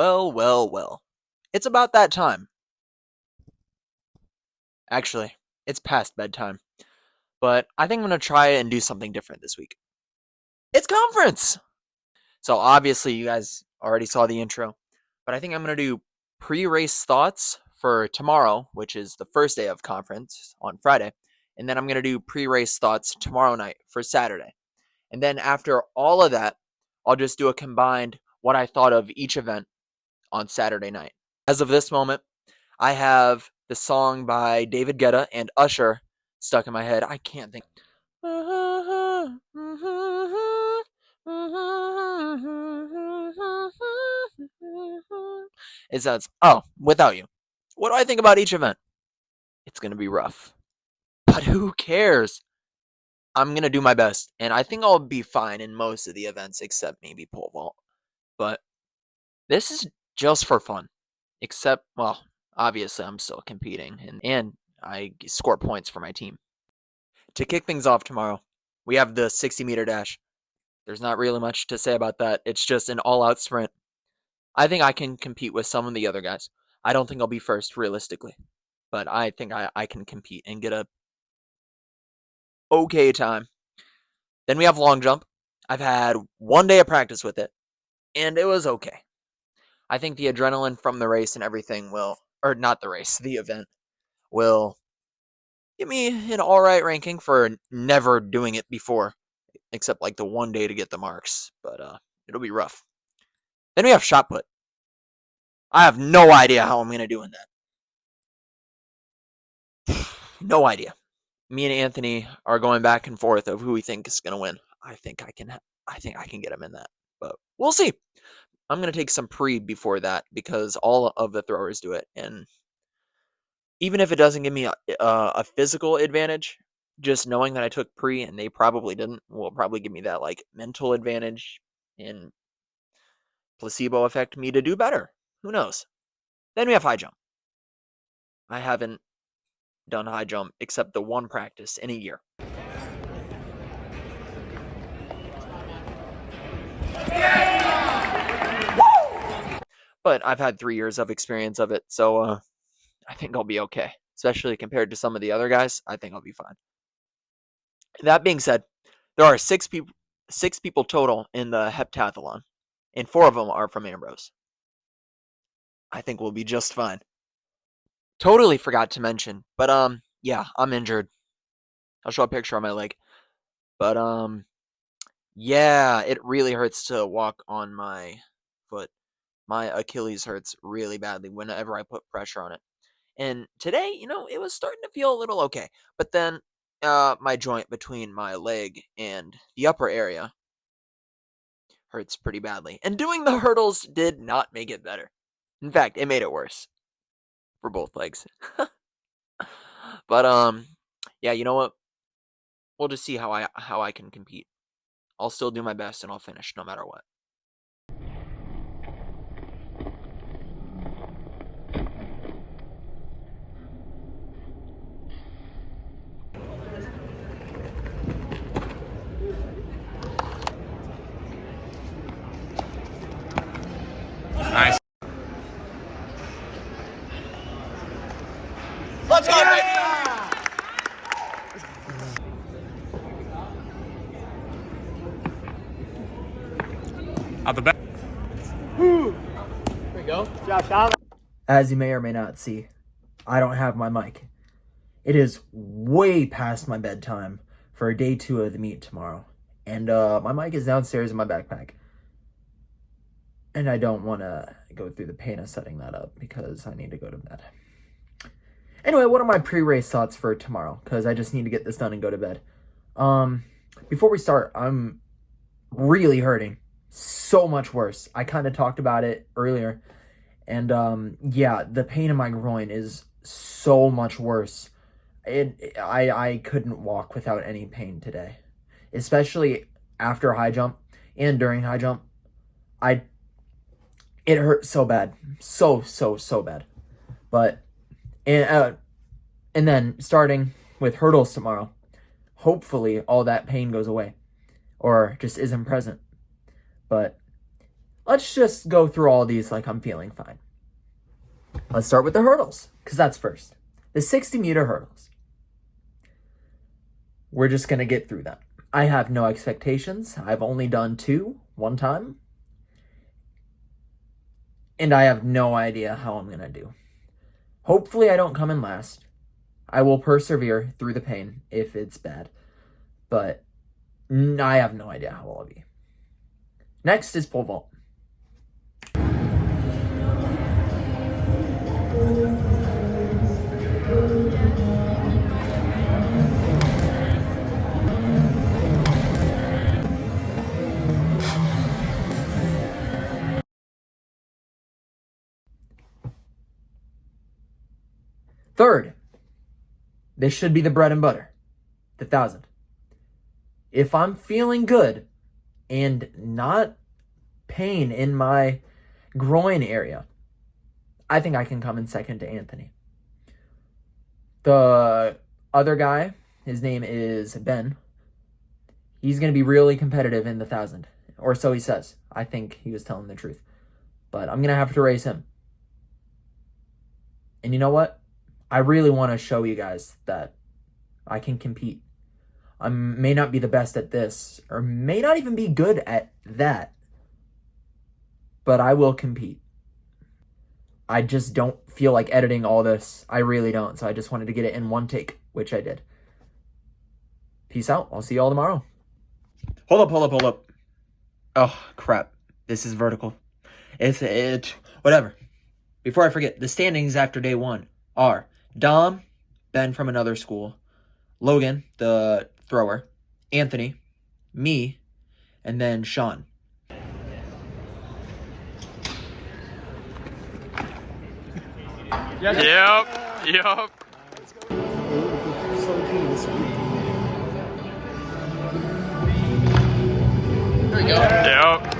Well, well, well. It's about that time. Actually, it's past bedtime. But I think I'm going to try and do something different this week. It's conference! So obviously, you guys already saw the intro. But I think I'm going to do pre-race thoughts for tomorrow, which is the first day of conference on Friday. And then I'm going to do pre-race thoughts tomorrow night for Saturday. And then after all of that, I'll just do a combined what I thought of each event on Saturday night. As of this moment, I have the song by David Guetta and Usher stuck in my head. I can't think. It says, "Oh, Without You." What do I think about each event? It's going to be rough. But who cares? I'm going to do my best. And I think I'll be fine in most of the events except maybe pole vault. But this is just for fun. Except, well, obviously I'm still competing. And I score points for my team. To kick things off tomorrow, we have the 60-meter dash. There's not really much to say about that. It's just an all-out sprint. I think I can compete with some of the other guys. I don't think I'll be first, realistically. But I think I can compete and get a okay time. Then we have long jump. I've had 1 day of practice with it, and it was okay. I think the adrenaline from the race and everything will, or not the race, the event, will give me an alright ranking for never doing it before, except like the 1 day to get the marks, but it'll be rough. Then we have shot put. I have no idea how I'm going to do in that. No idea. Me and Anthony are going back and forth of who we think is going to win. I think I can get him in that, but we'll see. I'm going to take some pre before that because all of the throwers do it, and even if it doesn't give me a physical advantage, just knowing that I took pre and they probably didn't will probably give me that like mental advantage and placebo affect me to do better. Who knows? Then we have high jump. I haven't done high jump except the one practice in a year. But I've had 3 years of experience of it, so I think I'll be okay. Especially compared to some of the other guys, I think I'll be fine. That being said, there are six people total in the heptathlon, and 4 of them are from Ambrose. I think we'll be just fine. Totally forgot to mention, but yeah, I'm injured. I'll show a picture on my leg. But yeah, it really hurts to walk on my foot. My Achilles hurts really badly whenever I put pressure on it. And today, it was starting to feel a little okay. But then my joint between my leg and the upper area hurts pretty badly. And doing the hurdles did not make it better. In fact, it made it worse for both legs. But yeah, you know what? We'll just see how I can compete. I'll still do my best and I'll finish no matter what. Nice. Let's go, baby! Out the back. There we go. As you may or may not see, I don't have my mic. It is way past my bedtime for day 2 of the meet tomorrow. And my mic is downstairs in my backpack. And I don't want to go through the pain of setting that up because I need to go to bed. Anyway, what are my pre-race thoughts for tomorrow? Because I just need to get this done and go to bed. Before we start, I'm really hurting. So much worse. I kind of talked about it earlier. And yeah, the pain in my groin is so much worse. I couldn't walk without any pain today. Especially after high jump and during high jump. It hurt so bad. So bad. But and then starting with hurdles tomorrow, hopefully all that pain goes away or just isn't present. But let's just go through all these like I'm feeling fine. Let's start with the hurdles, because that's first. The 60-meter hurdles. We're just going to get through that. I have no expectations. I've only done 2 one time. And I have no idea how I'm going to do. Hopefully I don't come in last. I will persevere through the pain if it's bad. But I have no idea how I'll be. Next is pole vault. Third, this should be the bread and butter, the 1,000. If I'm feeling good and not pain in my groin area, I think I can come in second to Anthony. The other guy, his name is Ben. He's going to be really competitive in the 1,000, or so he says. I think he was telling the truth. But I'm going to have to race him. And you know what? I really want to show you guys that I can compete. I may not be the best at this, or may not even be good at that, but I will compete. I just don't feel like editing all this. I really don't. So I just wanted to get it in one take, which I did. Peace out. I'll see you all tomorrow. Hold up. Oh, crap. This is vertical. Whatever. Before I forget, the standings after day 1 are Dom, Ben from another school, Logan, the thrower, Anthony, me, and then Sean. Yep. There we go. Yep.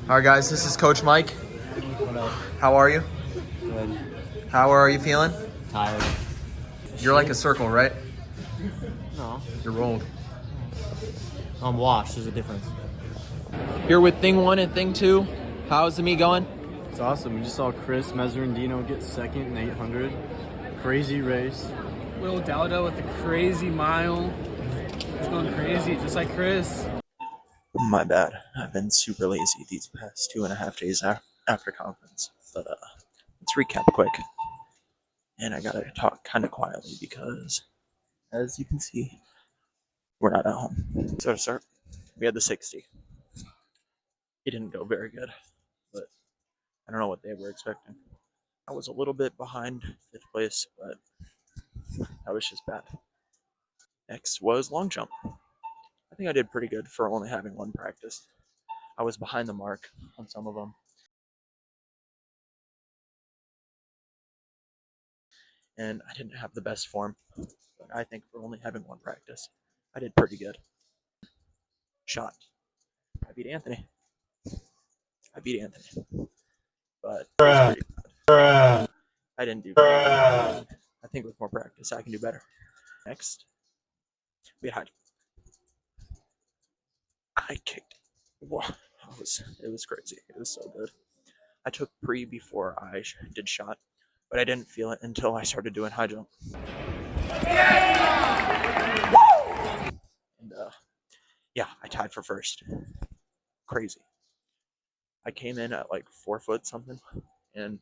All right, guys, this is Coach Mike. How are you? Good. How are you feeling? Tired. You're like a circle, right? No. You're rolled. I'm washed. There's a difference. Here with thing 1 and thing 2. How's the meet going? It's awesome. We just saw Chris Mezzarandino get second in 800. Crazy race. Will Dowda with a crazy mile. He's going crazy, just like Chris. My bad. I've been super lazy these past 2.5 days after conference. But let's recap quick. And I gotta talk kind of quietly because, as you can see, we're not at home. So to start, we had the 60. It didn't go very good, but I don't know what they were expecting. I was a little bit behind 5th place, but that was just bad. Next was long jump. I think I did pretty good for only having 1 practice. I was behind the mark on some of them. And I didn't have the best form, but I think for only having 1 practice, I did pretty good. Shot. I beat Anthony. But it was pretty bad. I didn't do very good. I think with more practice, I can do better. Next, we had I kicked. Wow, it was crazy. It was so good. I took pre before I did shot, but I didn't feel it until I started doing high jump. And yeah, I tied for first. Crazy. I came in at like 4 foot something, and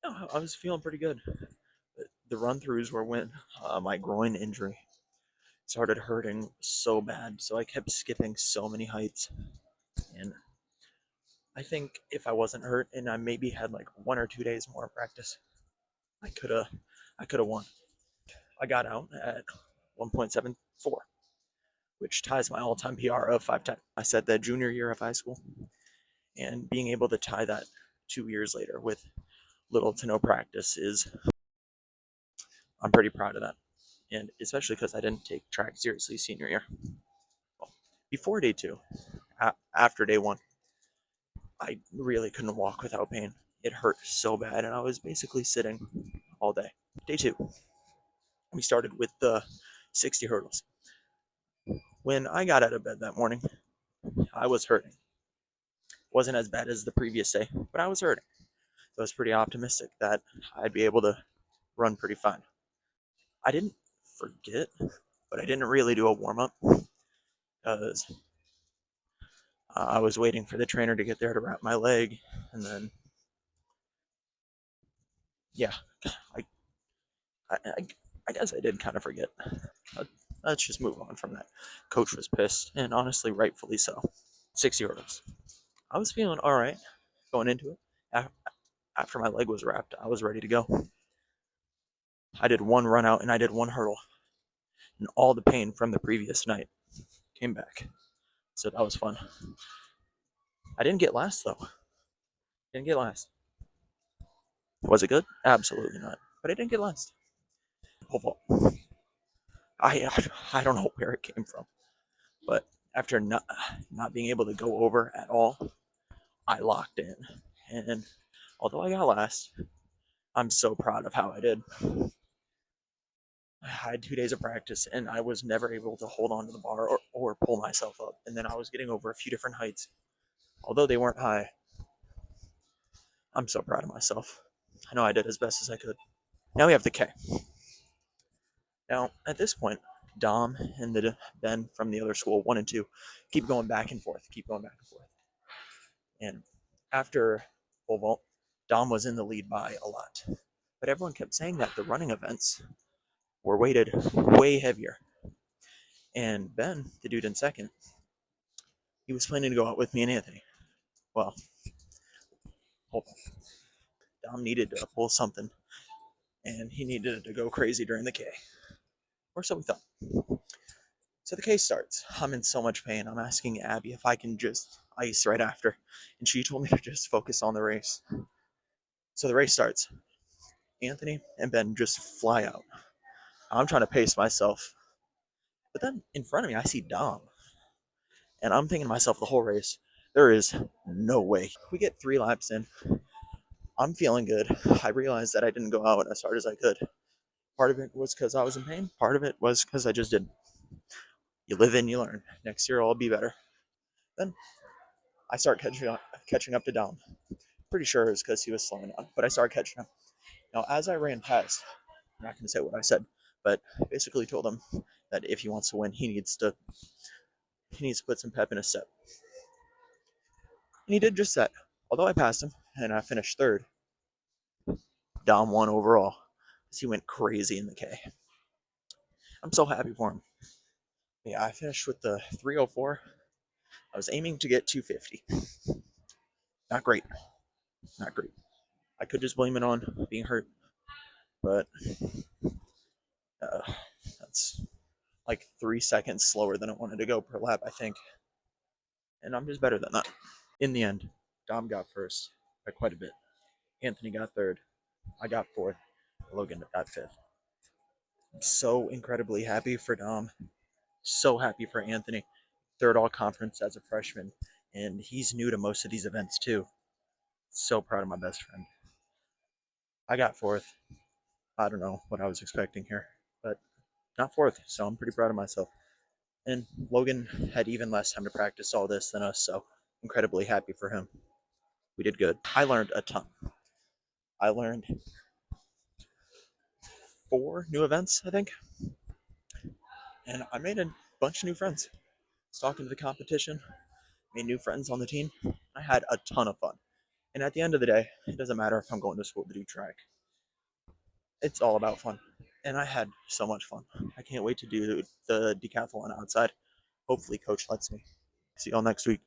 I was feeling pretty good. But the run throughs were when my groin injury started hurting so bad, so I kept skipping so many heights. And I think if I wasn't hurt and I maybe had like 1 or 2 days more practice, I could have won. I got out at 1.74, which ties my all-time PR of 510. I set that junior year of high school, and being able to tie that 2 years later with little to no practice I'm pretty proud of that. And especially because I didn't take track seriously senior year. Well, before day two, after day one, I really couldn't walk without pain. It hurt so bad, and I was basically sitting all day. Day two, we started with the 60 hurdles. When I got out of bed that morning, I was hurting. Wasn't as bad as the previous day, but I was hurting. So I was pretty optimistic that I'd be able to run pretty fine. I didn't forget, but I didn't really do a warm up because I was waiting for the trainer to get there to wrap my leg, and then yeah, I I guess I did kind of forget. Let's just move on from that. Coach was pissed, and honestly, rightfully so. 60 hurdles. I was feeling all right going into it. After my leg was wrapped, I was ready to go. I did one run out and I did one hurdle, and all the pain from the previous night came back. So that was fun. I didn't get last though. Didn't get last. Was it good? Absolutely not. But I didn't get last. Pole vault. I don't know where it came from, but after not being able to go over at all, I locked in. And although I got last, I'm so proud of how I did. I had 2 days of practice, and I was never able to hold on to the bar or pull myself up. And then I was getting over a few different heights. Although they weren't high, I'm so proud of myself. I know I did as best as I could. Now we have the K. Now, at this point, Dom and the Ben from the other school, 1 and 2, keep going back and forth. And after pole vault, Dom was in the lead by a lot. But everyone kept saying that the running events were weighted way heavier. And Ben, the dude in second, he was planning to go out with me and Anthony. Well, hold on. Dom needed to pull something, and he needed to go crazy during the K. Or so we thought. So the K starts. I'm in so much pain. I'm asking Abby if I can just ice right after. And she told me to just focus on the race. So the race starts. Anthony and Ben just fly out. I'm trying to pace myself. But then in front of me, I see Dom. And I'm thinking to myself the whole race, there is no way. We get 3 laps in. I'm feeling good. I realized that I didn't go out as hard as I could. Part of it was because I was in pain. Part of it was because I just didn't. You live and you learn. Next year I'll be better. Then I start catching up to Dom. Pretty sure it was because he was slowing down, but I started catching up. Now, as I ran past, I'm not going to say what I said, but basically told him that if he wants to win, he needs to put some pep in his step. And he did just that. Although I passed him and I finished third, Dom won overall because he went crazy in the K. I'm so happy for him. Yeah, I finished with the 304. I was aiming to get 250. Not great. Not great. I could just blame it on being hurt, but that's like 3 seconds slower than I wanted to go per lap, I think. And I'm just better than that. In the end, Dom got first by quite a bit. Anthony got third. I got fourth. Logan got fifth. I'm so incredibly happy for Dom. So happy for Anthony. Third all conference as a freshman. And he's new to most of these events too. So proud of my best friend. I got fourth. I don't know what I was expecting here, but not fourth, so I'm pretty proud of myself. And Logan had even less time to practice all this than us, so incredibly happy for him. We did good. I learned a ton. I learned 4 new events, I think, and I made a bunch of new friends. I was talking to the competition, made new friends on the team. I had a ton of fun. And at the end of the day, it doesn't matter if I'm going to school to do track. It's all about fun. and I had so much fun. I can't wait to do the decathlon outside. Hopefully, coach lets me. See y'all next week.